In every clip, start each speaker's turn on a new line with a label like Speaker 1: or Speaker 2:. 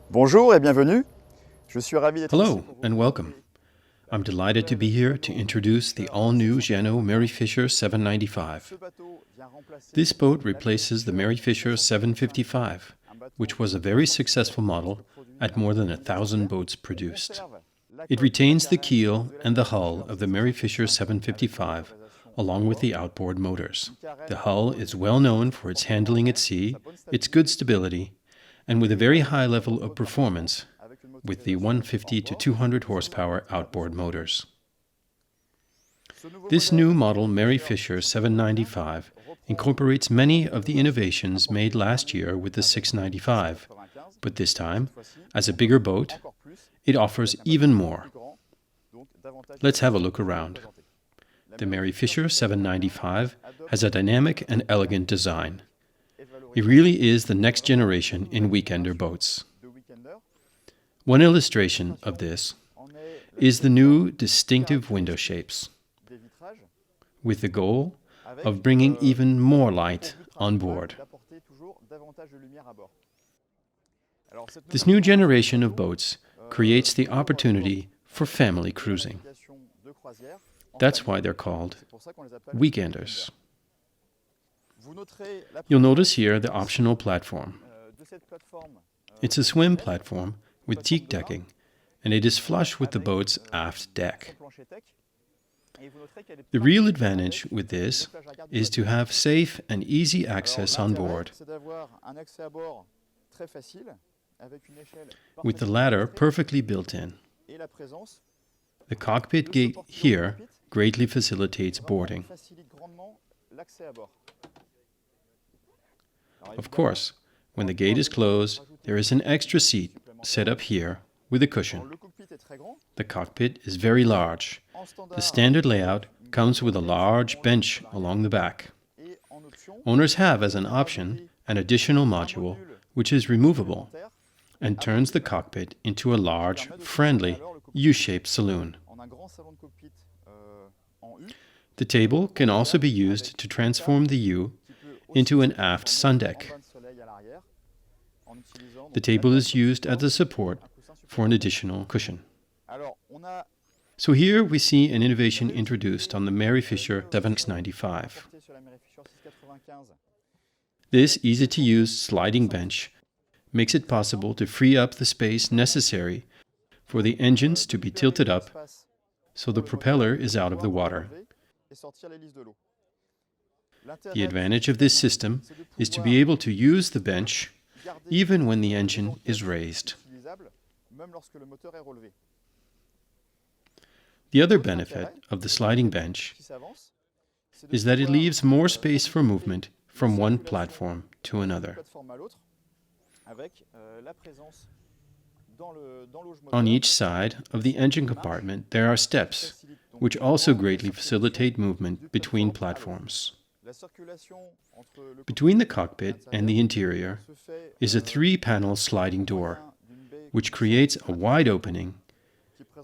Speaker 1: Bonjour et bienvenue. Je suis ravi d'être ici
Speaker 2: Hello
Speaker 1: pour vous
Speaker 2: and welcome. I'm delighted to be here to introduce the all-new Jeanneau Mary Fisher 795.
Speaker 1: Ce bateau vient remplacer
Speaker 2: This boat replaces the Mary Fisher 755, which was a very successful model at more than 1,000 boats produced. It retains the keel and the hull of the Mary Fisher 755, along with the outboard motors. The hull is well known for its handling at sea, its good stability, and with a very high level of performance with the 150 to 200 horsepower outboard motors. This new model Mary Fisher 795 incorporates many of the innovations made last year with the 695, but this time, as a bigger boat, it offers even more. Let's have a look around. The Mary Fisher 795 has a dynamic and elegant design. It really is the next generation in weekender boats. One illustration of this is the new distinctive window shapes, with the goal of bringing even more light on board. This new generation of boats creates the opportunity for family cruising. That's why they're called weekenders. You'll notice here the optional platform. It's a swim platform with teak decking, and it is flush with the boat's aft deck. The real advantage with this is to have safe and easy access on board, with the ladder perfectly built in. The cockpit gate here greatly facilitates boarding. Of course, when the gate is closed, there is an extra seat set up here with a cushion. The cockpit is very large. The standard layout comes with a large bench along the back. Owners have as an option an additional module which is removable and turns the cockpit into a large, friendly, U-shaped saloon. The table can also be used to transform the U into an aft sun deck. The table is used as a support for an additional cushion. So here we see an innovation introduced on the Mary Fisher 795. This easy-to-use sliding bench makes it possible to free up the space necessary for the engines to be tilted up so the propeller is out of the water. The advantage of this system is to be able to use the bench even when the engine is raised. The other benefit of the sliding bench is that it leaves more space for movement from one platform to another. On each side of the engine compartment there are steps, which also greatly facilitate movement between platforms. Between the cockpit and the interior is a 3-panel sliding door, which creates a wide opening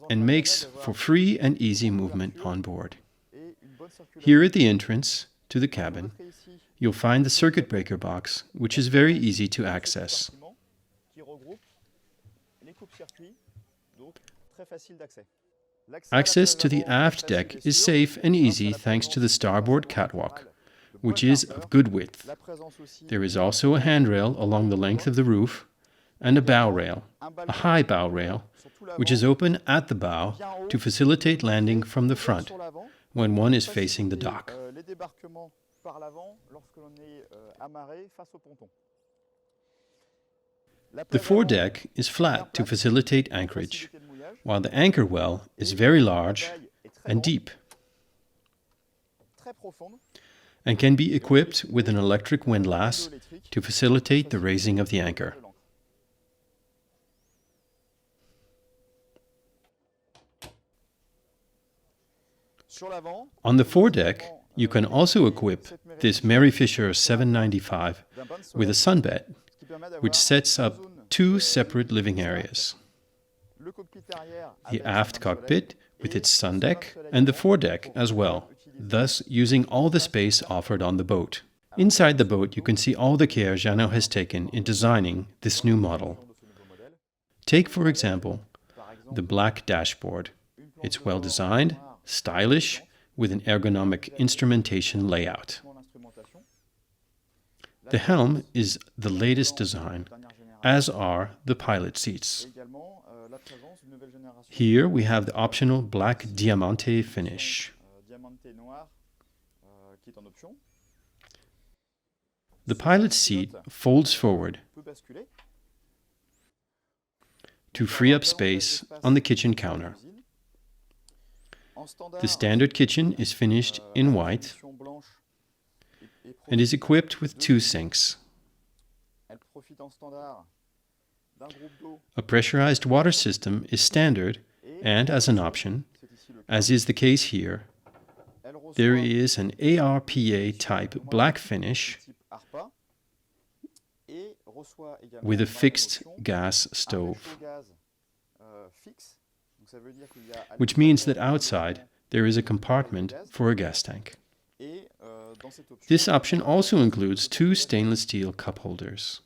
Speaker 2: and makes for free and easy movement on board. Here at the entrance to the cabin, you'll find the circuit breaker box, which is very easy to access. Access to the aft deck is safe and easy thanks to the starboard catwalk, which is of good width. There is also a handrail along the length of the roof and a bow rail, a high bow rail, which is open at the bow to facilitate landing from the front when one is facing the dock. The foredeck is flat to facilitate anchorage, while the anchor well is very large and deep, and can be equipped with an electric windlass to facilitate the raising of the anchor. On the foredeck, you can also equip this Mary Fisher 795 with a sunbed, which sets up 2 separate living areas: the aft cockpit with its sun deck and the foredeck as well, thus using all the space offered on the boat. Inside the boat you can see all the care Jeanneau has taken in designing this new model. Take, for example, the black dashboard. It's well designed, stylish, with an ergonomic instrumentation layout. The helm is the latest design, as are the pilot seats. Here we have the optional black diamante finish. The pilot seat folds forward to free up space on the kitchen counter. The standard kitchen is finished in white and is equipped with 2 sinks. A pressurized water system is standard, and as an option, as is the case here, there is an ARPA type black finish with a fixed gas stove, which means that outside there is a compartment for a gas tank. This option also includes 2 stainless steel cup holders.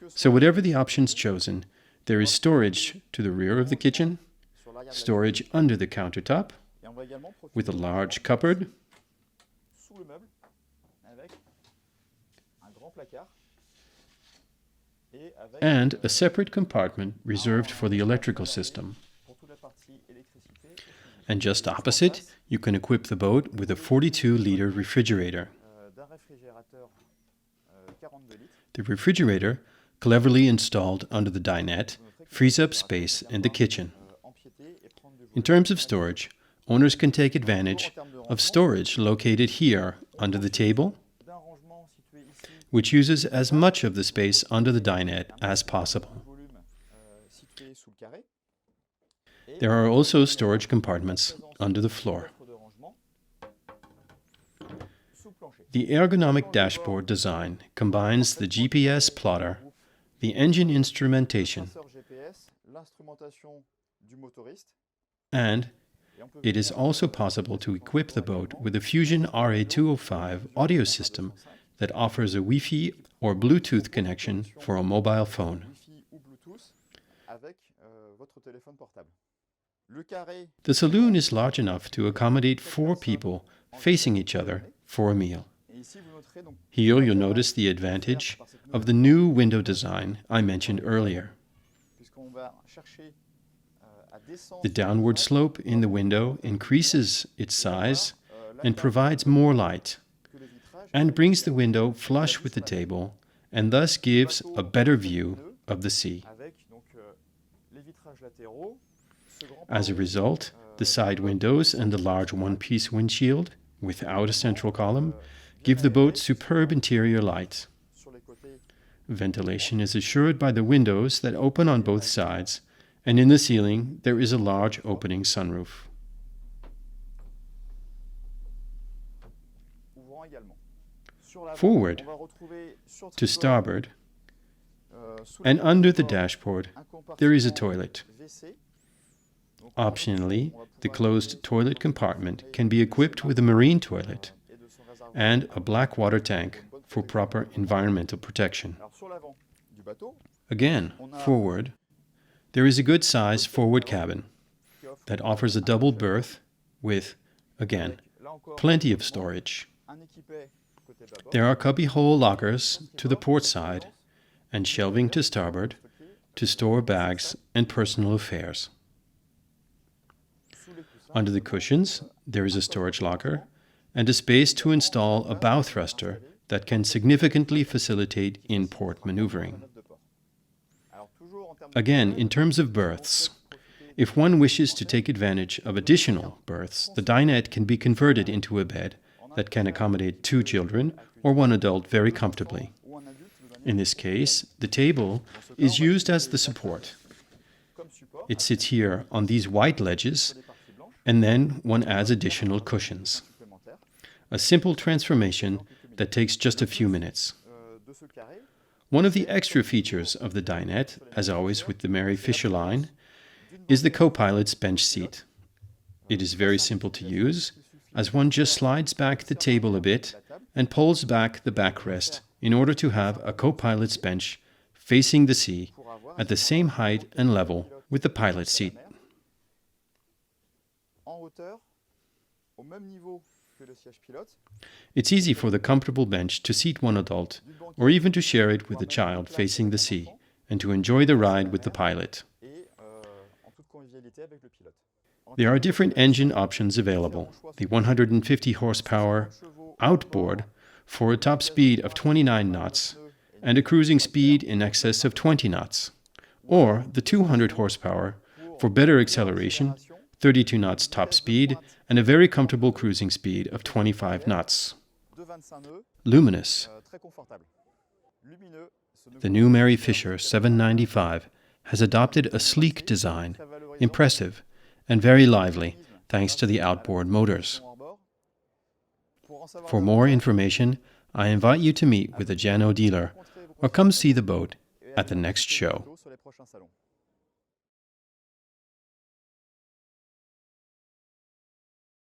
Speaker 2: So whatever the options chosen, there is storage to the rear of the kitchen, storage under the countertop, with a large cupboard, and a separate compartment reserved for the electrical system. And just opposite, you can equip the boat with a 42-liter refrigerator. The refrigerator, cleverly installed under the dinette, frees up space in the kitchen. In terms of storage, owners can take advantage of storage located here under the table, which uses as much of the space under the dinette as possible. There are also storage compartments under the floor. The ergonomic dashboard design combines the GPS plotter, the engine instrumentation, and it is also possible to equip the boat with a Fusion RA205 audio system that offers a Wi-Fi or Bluetooth connection for a mobile phone. The saloon is large enough to accommodate 4 people facing each other for a meal. Here you'll notice the advantage of the new window design I mentioned earlier. The downward slope in the window increases its size and provides more light, and brings the window flush with the table, and thus gives a better view of the sea. As a result, the side windows and the large one-piece windshield, without a central column, give the boat superb interior light. Ventilation is assured by the windows that open on both sides, and in the ceiling there is a large opening sunroof. Forward, to starboard, and under the dashboard, there is a toilet. Optionally, the closed toilet compartment can be equipped with a marine toilet and a black water tank for proper environmental protection. Again, forward, there is a good-sized forward cabin that offers a double berth with, again, plenty of storage. There are cubbyhole lockers to the port side and shelving to starboard to store bags and personal affairs. Under the cushions, there is a storage locker and a space to install a bow thruster that can significantly facilitate in-port maneuvering. Again, in terms of berths, if one wishes to take advantage of additional berths, the dinette can be converted into a bed that can accommodate 2 children or 1 adult very comfortably. In this case, the table is used as the support. It sits here on these white ledges, and then one adds additional cushions. A simple transformation that takes just a few minutes. One of the extra features of the dinette, as always with the Mary Fisher line, is the Copilot's bench seat. It is very simple to use, as one just slides back the table a bit and pulls back the backrest in order to have a Copilot's bench facing the sea, at the same height and level with the pilot seat.
Speaker 1: En hauteur, au même niveau que le siège pilote.
Speaker 2: It's easy for the comfortable bench to seat one adult, or even to share it with a child facing the sea, and to enjoy the ride with the pilot.
Speaker 1: Et en toute convivialité avec le pilote.
Speaker 2: There are different engine options available. The 150 horsepower outboard for a top speed of 29 knots and a cruising speed in excess of 20 knots, or the 200 horsepower for better acceleration, 32 knots top speed, and a very comfortable cruising speed of 25 knots.
Speaker 1: De 25 nœuds,
Speaker 2: Luminous.
Speaker 1: très confortable. Lumineux, ce nouveau
Speaker 2: The new Mary Fisher 795 has adopted a sleek design, impressive, and very lively, thanks to the outboard motors.
Speaker 1: hors bord. Pour en savoir
Speaker 2: For more information, I invite you to meet with a Jeanneau dealer or come see the boat at the next show.
Speaker 1: sur les prochains salons.